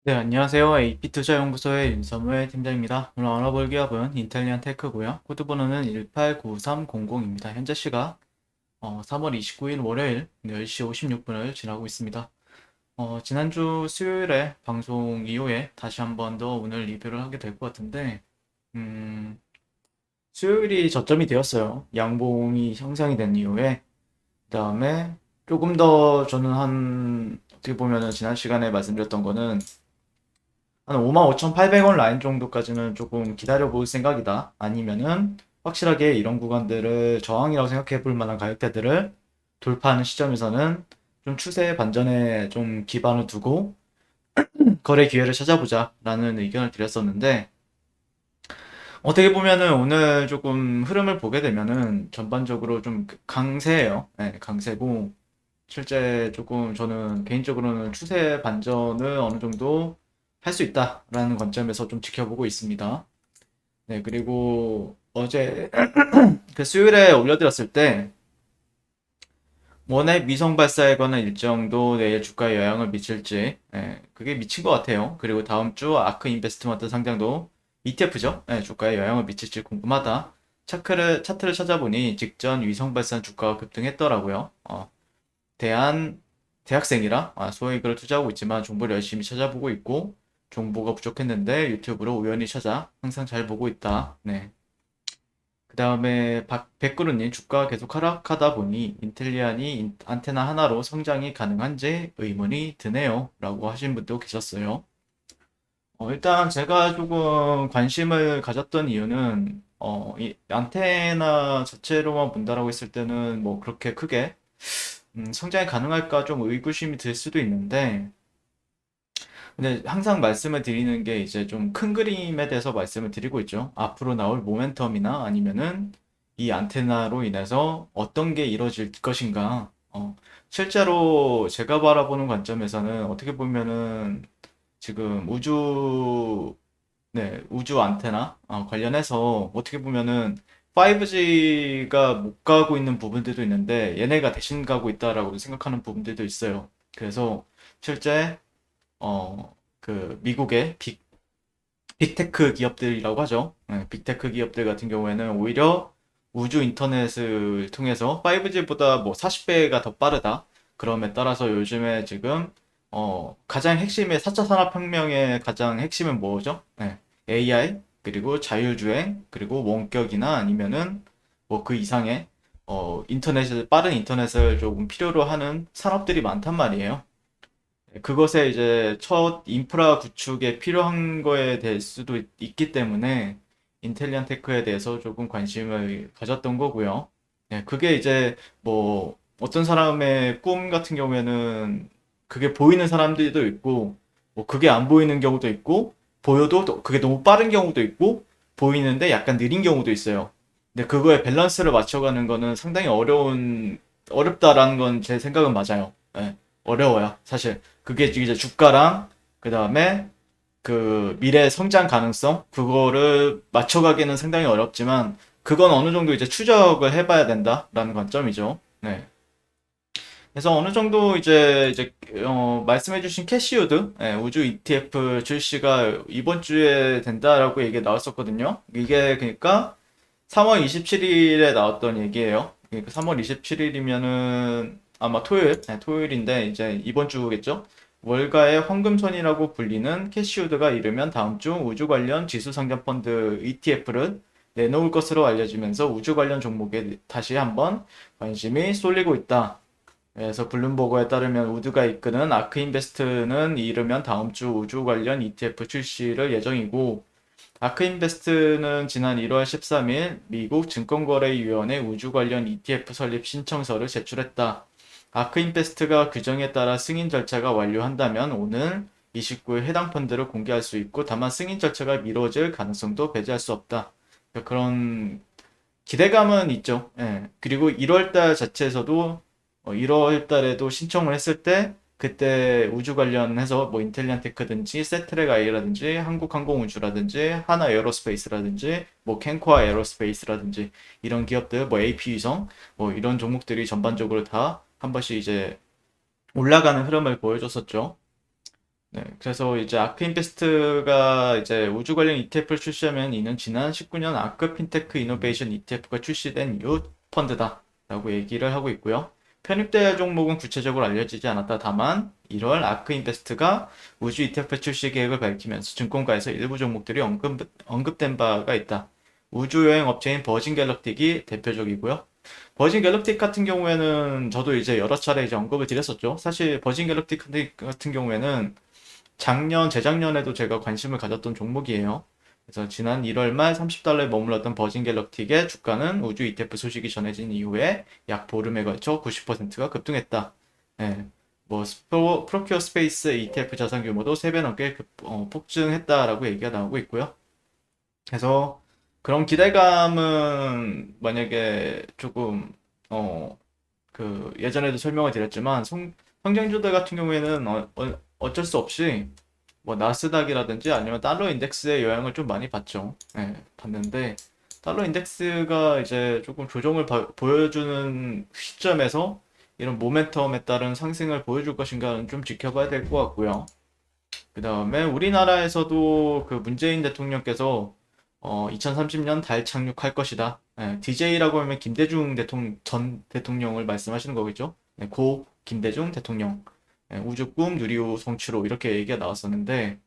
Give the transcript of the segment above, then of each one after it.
네, 안녕하세요. AP투자연구소의 윤선무의 팀장입니다. 오늘 알아볼 기업은 인텔리안 테크고요. 코드번호는 189300입니다. 현재 시각 3월 29일 월요일 10시 56분을 지나고 있습니다. 지난주 수요일에 방송 이후에 다시 한번 더 오늘 리뷰를 하게 될 것 같은데, 음, 수요일이 저점이 되었어요. 양봉이 형성이 된 이후에. 그 다음에 조금 더 저는 어떻게 보면은 지난 시간에 말씀드렸던 거는 한 55,800원 라인 정도까지는 조금 기다려 볼 생각이다. 아니면은 확실하게 이런 구간들을 저항이라고 생각해 볼 만한 가격대들을 돌파하는 시점에서는 좀 추세 반전에 좀 기반을 두고 거래 기회를 찾아보자 라는 의견을 드렸었는데, 어떻게 보면은 오늘 조금 흐름을 보게 되면은 전반적으로 좀 강세예요. 네, 강세고 실제 조금 저는 개인적으로는 추세 반전을 어느 정도 할 수 있다라는 관점에서 좀 지켜보고 있습니다. 네, 그리고 어제 그 수요일에 올려드렸을 때 원액 위성 발사에 관한 일정도 내일 주가에 영향을 미칠지, 그게 미친 것 같아요. 그리고 다음 주 아크 인베스트먼트 상장도 ETF죠. 주가에 영향을 미칠지 궁금하다. 차트를 찾아보니 직전 위성 발사 주가가 급등했더라고요. 대한 대학생이라 소액을 투자하고 있지만 정보를 열심히 찾아보고 있고 정보가 부족했는데 유튜브로 우연히 찾아 항상 잘 보고 있다. 네. 그 다음에 백구루님 주가가 계속 하락하다 보니 인텔리안이 안테나 하나로 성장이 가능한지 의문이 드네요. 라고 하신 분도 계셨어요. 일단 제가 조금 관심을 가졌던 이유는 이 안테나 자체로만 본다라고 했을 때는 뭐 그렇게 크게 성장이 가능할까 좀 의구심이 들 수도 있는데, 근데 항상 말씀을 드리는 게 이제 좀 큰 그림에 대해서 말씀을 드리고 있죠. 앞으로 나올 모멘텀이나 아니면은 이 안테나로 인해서 어떤 게 이루어질 것인가. 실제로 제가 바라보는 관점에서는 어떻게 보면은 지금 우주 안테나 관련해서 어떻게 보면은 5G가 못 가고 있는 부분들도 있는데 얘네가 대신 가고 있다라고 생각하는 부분들도 있어요. 그래서 실제 그 미국의 빅테크 기업들이라고 하죠. 빅테크 기업들 같은 경우에는 오히려 우주 인터넷을 통해서 5G보다 뭐 40배가 더 빠르다. 그럼에 따라서 요즘에 지금 가장 핵심의 4차 산업혁명의 가장 핵심은 뭐죠? AI 그리고 자율주행 그리고 원격이나 아니면은 뭐 그 이상의 빠른 인터넷을 조금 필요로 하는 산업들이 많단 말이에요. 그것에 이제 첫 인프라 구축에 필요한 거에 될 수도 있기 때문에 인텔리안 테크에 대해서 조금 관심을 가졌던 거고요. 네, 그게 이제 뭐 어떤 사람의 꿈 같은 경우에는 그게 보이는 사람들도 있고 뭐 그게 안 보이는 경우도 있고 보여도 또 그게 너무 빠른 경우도 있고 보이는데 약간 느린 경우도 있어요. 근데 그거에 밸런스를 맞춰가는 거는 상당히 어렵다라는 건 제 생각은 맞아요. 네, 어려워요, 사실. 그게 이제 주가랑 그 다음에 그 미래 성장 가능성 그거를 맞춰가기는 상당히 어렵지만 그건 어느 정도 이제 추적을 해봐야 된다라는 관점이죠. 네. 그래서 어느 정도 이제 말씀해주신 캐시우드 우주 ETF 출시가 이번 주에 된다라고 얘기 나왔었거든요. 이게 그러니까 3월 27일에 나왔던 얘기예요. 그러니까 3월 27일이면은 아마 토요일, 토요일인데 이제 이번 주겠죠? 월가의 황금선이라고 불리는 캐시우드가 이르면 다음 주 우주 관련 지수 상장 펀드 ETF를 내놓을 것으로 알려지면서 우주 관련 종목에 다시 한번 관심이 쏠리고 있다. 그래서 블룸버그에 따르면 우드가 이끄는 아크인베스트는 이르면 다음 주 우주 관련 ETF 출시를 예정이고 아크인베스트는 지난 1월 13일 미국 증권거래위원회 우주 관련 ETF 설립 신청서를 제출했다. 아크인베스트가 규정에 따라 승인 절차가 완료한다면 오늘 29일 해당 펀드를 공개할 수 있고 다만 승인 절차가 미뤄질 가능성도 배제할 수 없다. 그런 기대감은 있죠. 예. 그리고 1월 달 자체에서도 1월 달에도 신청을 했을 때 그때 우주 관련해서 뭐 인텔리안 테크든지 세트렉 아이라든지 한국항공우주라든지 하나 에어로스페이스라든지 뭐 캔코아 에어로스페이스라든지 이런 기업들 뭐 AP 위성 뭐 이런 종목들이 전반적으로 다 한 번씩 이제 올라가는 흐름을 보여줬었죠. 네, 그래서 이제 아크 인베스트가 이제 우주 관련 ETF를 출시하면 이는 지난 19년 아크 핀테크 이노베이션 ETF가 출시된 이후 펀드다라고 얘기를 하고 있고요. 편입될 종목은 구체적으로 알려지지 않았다. 다만 1월 아크 인베스트가 우주 ETF 출시 계획을 밝히면서 증권가에서 일부 종목들이 언급된 바가 있다. 우주 여행 업체인 버진 갤럭틱이 대표적이고요. 버진 갤럭틱 같은 경우에는 저도 이제 여러 차례 이제 언급을 드렸었죠. 사실 버진 갤럭틱 같은 경우에는 재작년에도 제가 관심을 가졌던 종목이에요. 그래서 지난 1월 말 30달러에 머물렀던 버진 갤럭틱의 주가는 우주 ETF 소식이 전해진 이후에 약 보름에 걸쳐 90%가 급등했다. 예, 뭐 프로큐어 스페이스 ETF 자산 규모도 3배 넘게 폭증했다라고 얘기가 나오고 있고요. 그래서 그런 기대감은 만약에 조금 예전에도 설명을 드렸지만 성장주들 같은 경우에는 어쩔 수 없이 뭐 나스닥이라든지 아니면 달러 인덱스의 영향을 좀 많이 받죠. 예, 받는데 달러 인덱스가 이제 조금 조정을 보여주는 시점에서 이런 모멘텀에 따른 상승을 보여줄 것인가는 좀 지켜봐야 될 것 같고요. 그 다음에 우리나라에서도 그 문재인 대통령께서 2030년 달 착륙할 것이다. DJ라고 하면 전 대통령을 말씀하시는 거겠죠? 고 김대중 대통령. 우주 꿈 누리호 성취로 이렇게 얘기가 나왔었는데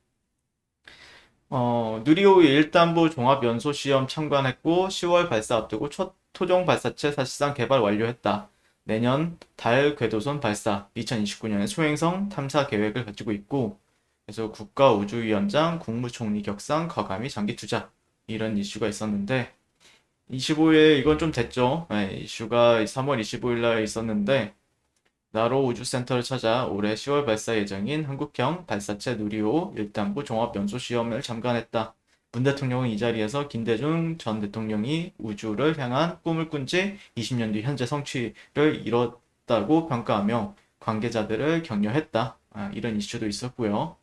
누리호 1단부 종합 연소 시험 참관했고 10월 발사 앞두고 첫 토종 발사체 사실상 개발 완료했다. 내년 달 궤도선 발사, 2029년에 소행성 탐사 계획을 가지고 있고 그래서 국가우주위원장, 국무총리 격상, 과감히 장기 투자 이런 이슈가 있었는데 25일 이건 좀 됐죠. 이슈가 3월 25일 날 있었는데 나로 우주센터를 찾아 올해 10월 발사 예정인 한국형 발사체 누리호 1단부 종합연소시험을 참관했다. 문 대통령은 이 자리에서 김대중 전 대통령이 우주를 향한 꿈을 꾼 지 20년 뒤 현재 성취를 이뤘다고 평가하며 관계자들을 격려했다. 이런 이슈도 있었고요.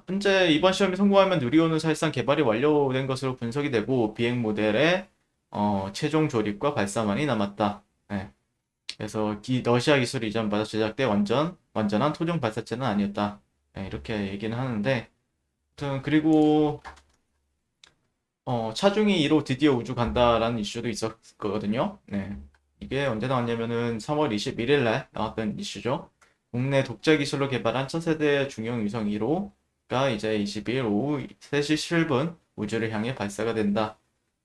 현재 이번 시험이 성공하면 누리호는 사실상 개발이 완료된 것으로 분석이 되고 비행 모델의 최종 조립과 발사만이 남았다. 네. 그래서 러시아 기술이 이전받아 제작돼 완전한 토종 발사체는 아니었다. 네, 이렇게 얘기는 하는데, 아무튼 그리고 차중이 2로 드디어 우주 간다라는 이슈도 있었거든요. 네. 이게 언제 나왔냐면은 3월 21일 날 나왔던 이슈죠. 국내 독자 기술로 개발한 차세대 중형 위성 1호가 이제 22일 오후 3시 7분 우주를 향해 발사가 된다.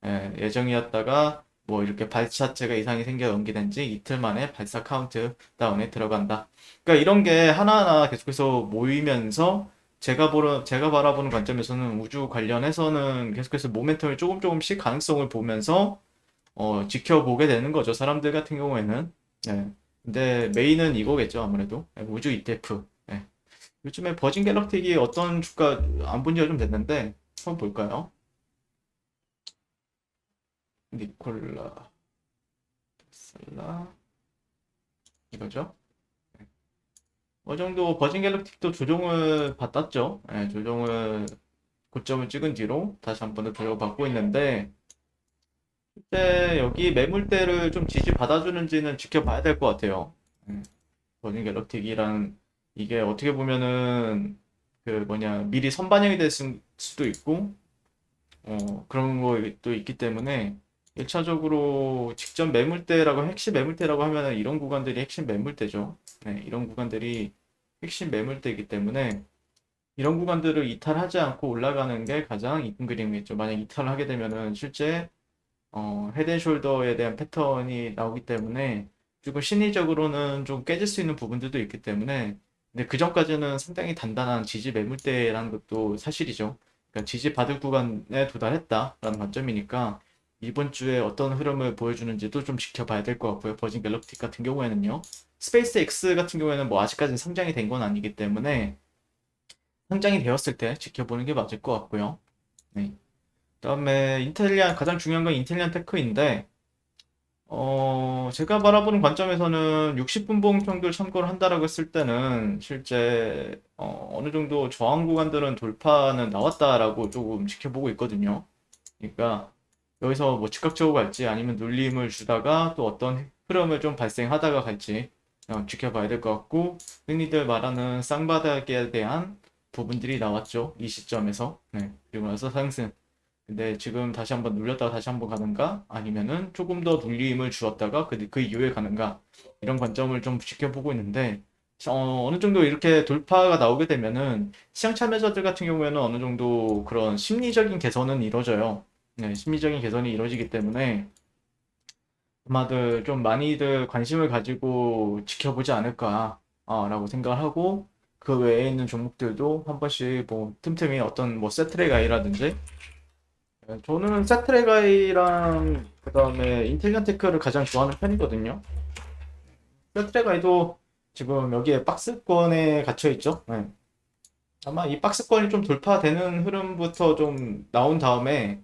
예정이었다가 뭐 이렇게 발사체가 이상이 생겨 연기된 지 이틀 만에 발사 카운트다운에 들어간다. 그러니까 이런 게 하나하나 계속해서 모이면서 제가 바라보는 관점에서는 우주 관련해서는 계속해서 모멘텀을 조금씩 가능성을 보면서 지켜보게 되는 거죠. 사람들 같은 경우에는. 네. 근데 메인은 이거겠죠, 아무래도. 우주 ETF. 네. 요즘에 버진 갤럭틱이 어떤 주가 안 본 지가 좀 됐는데 한번 볼까요? 니콜라 테슬라 이거죠? 어느 정도 버진 갤럭틱도 조정을 받았죠. 조정을 고점을 찍은 뒤로 다시 한 번 더 들어받고 있는데 이제 여기 매물대를 좀 지지받아주는지는 지켜봐야 될 것 같아요. 버진 갤럭틱이란 이게 어떻게 보면은 그 뭐냐 미리 선반영이 될 수도 있고 그런 것도 있기 때문에 1차적으로 직전 매물대라고 핵심 매물대라고 하면은 이런 구간들이 핵심 매물대죠. 네, 이런 구간들이 핵심 매물대이기 때문에 이런 구간들을 이탈하지 않고 올라가는 게 가장 이쁜 그림이겠죠. 만약 이탈을 하게 되면은 실제 헤드앤숄더에 대한 패턴이 나오기 때문에 조금 심리적으로는 좀 깨질 수 있는 부분들도 있기 때문에 근데 그 전까지는 상당히 단단한 지지 매물대라는 것도 사실이죠. 그러니까 지지 받을 구간에 도달했다라는 관점이니까 이번 주에 어떤 흐름을 보여주는지도 좀 지켜봐야 될 것 같고요. 버진 갤럭틱 같은 경우에는요. 스페이스 X 같은 경우에는 뭐 아직까지는 성장이 된 건 아니기 때문에 성장이 되었을 때 지켜보는 게 맞을 것 같고요. 네. 그다음에 가장 중요한 건 인텔리안 테크인데 제가 바라보는 관점에서는 60분봉 정도를 참고를 한다라고 했을 때는 실제 어느 정도 저항 구간들은 돌파는 나왔다라고 조금 지켜보고 있거든요. 그러니까 여기서 뭐 즉각적으로 갈지 아니면 눌림을 주다가 또 어떤 흐름을 좀 발생하다가 갈지 지켜봐야 될 것 같고, 흔히들 말하는 쌍바닥에 대한 부분들이 나왔죠. 이 시점에서. 네. 그리고 나서 상승. 근데 지금 다시 한번 눌렸다가 다시 한번 가는가? 아니면은 조금 더 눌림을 주었다가 그 이후에 가는가? 이런 관점을 좀 지켜보고 있는데, 어느 정도 이렇게 돌파가 나오게 되면은 시장 참여자들 같은 경우에는 어느 정도 그런 심리적인 개선은 이루어져요. 네, 심리적인 개선이 이루어지기 때문에 아마들 좀 많이들 관심을 가지고 지켜보지 않을까, 라고 생각을 하고, 그 외에 있는 종목들도 한 번씩 뭐 틈틈이 어떤 뭐 세트레가이라든지, 저는 세트레가이랑 그다음에 인텔리언테크를 가장 좋아하는 편이거든요. 세트레가이도 지금 여기에 박스권에 갇혀 있죠. 네. 아마 이 박스권이 좀 돌파되는 흐름부터 좀 나온 다음에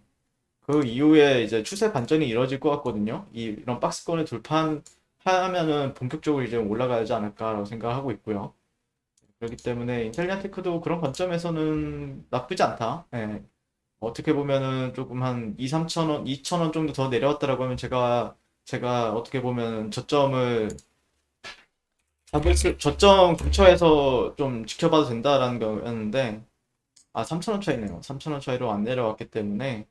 그 이후에 이제 추세 반전이 이루어질 것 같거든요. 이런 박스권을 돌파하면은 본격적으로 이제 올라가지 않을까라고 생각하고 있고요. 그렇기 때문에 인텔리아테크도 그런 관점에서는 나쁘지 않다. 예. 어떻게 보면은 조금 한 2, 3천 원, 2천 원 정도 더 내려왔다라고 하면 제가 어떻게 보면 저점을 저점 근처에서 좀 지켜봐도 된다라는 거였는데, 3천 원 차이네요. 3천 원 차이로 안 내려왔기 때문에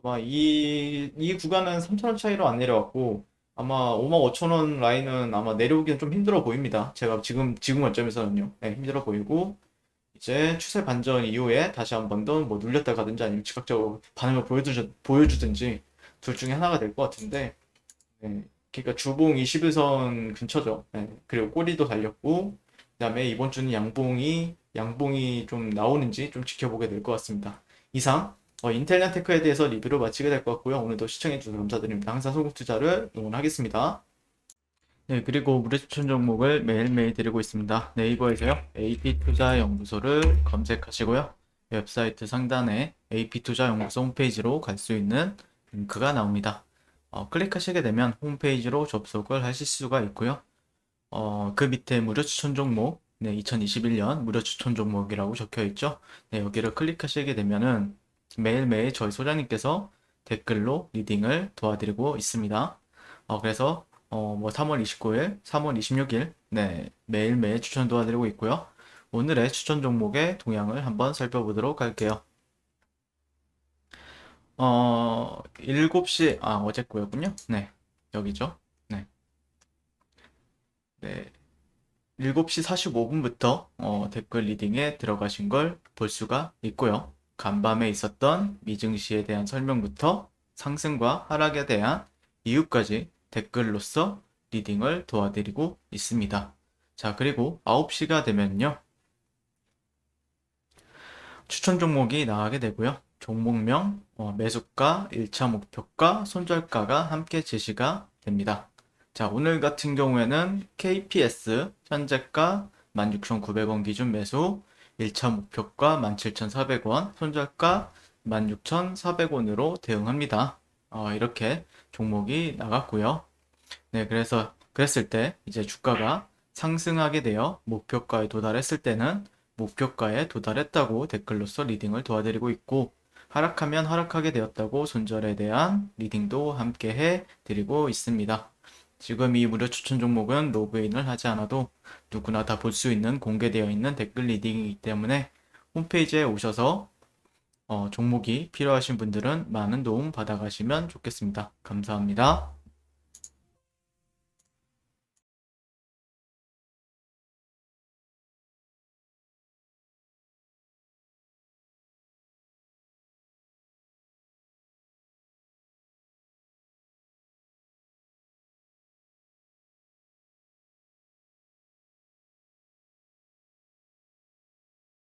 아마 이 구간은 3,000원 차이로 안 내려왔고, 아마 5만 5천 원 라인은 아마 내려오기는 좀 힘들어 보입니다. 제가 지금 관점에서는요. 네, 힘들어 보이고, 이제 추세 반전 이후에 다시 한 번 더 뭐 눌렸다 가든지 아니면 즉각적으로 반응을 보여주든지 둘 중에 하나가 될 것 같은데, 네, 그러니까 주봉 21선 근처죠. 네, 그리고 꼬리도 달렸고, 그다음에 이번 주는 양봉이 좀 나오는지 좀 지켜보게 될 것 같습니다. 이상 인텔리안테크에 대해서 리뷰를 마치게 될 것 같고요. 오늘도 시청해주셔서 감사드립니다. 항상 소국 투자를 응원하겠습니다. 네, 그리고 무료 추천 종목을 매일매일 드리고 있습니다. 네이버에서요, AP투자연구소를 검색하시고요. 웹사이트 상단에 AP투자연구소 홈페이지로 갈 수 있는 링크가 나옵니다. 클릭하시게 되면 홈페이지로 접속을 하실 수가 있고요. 그 밑에 무료 추천 종목, 네, 2021년 무료 추천 종목이라고 적혀 있죠. 네, 여기를 클릭하시게 되면은 매일매일 저희 소장님께서 댓글로 리딩을 도와드리고 있습니다. 그래서 뭐 3월 29일, 3월 26일, 네, 매일매일 추천 도와드리고 있고요. 오늘의 추천 종목의 동향을 한번 살펴보도록 할게요. 7시, 어제 거였군요. 네, 여기죠. 네. 네, 7시 45분부터 댓글 리딩에 들어가신 걸 볼 수가 있고요. 간밤에 있었던 미증시에 대한 설명부터 상승과 하락에 대한 이유까지 댓글로서 리딩을 도와드리고 있습니다. 자, 그리고 9시가 되면요. 추천 종목이 나가게 되고요. 종목명, 매수가, 1차 목표가, 손절가가 함께 제시가 됩니다. 자, 오늘 같은 경우에는 KPS 현재가 16,900원 기준 매수, 1차 목표가 17,400원, 손절가 16,400원으로 대응합니다. 이렇게 종목이 나갔고요. 네, 그래서 그랬을 때 이제 주가가 상승하게 되어 목표가에 도달했을 때는 목표가에 도달했다고 댓글로서 리딩을 도와드리고 있고, 하락하면 하락하게 되었다고 손절에 대한 리딩도 함께 해 드리고 있습니다. 지금 이 무료 추천 종목은 로그인을 하지 않아도 누구나 다 볼 수 있는 공개되어 있는 댓글 리딩이기 때문에 홈페이지에 오셔서 종목이 필요하신 분들은 많은 도움 받아가시면 좋겠습니다. 감사합니다.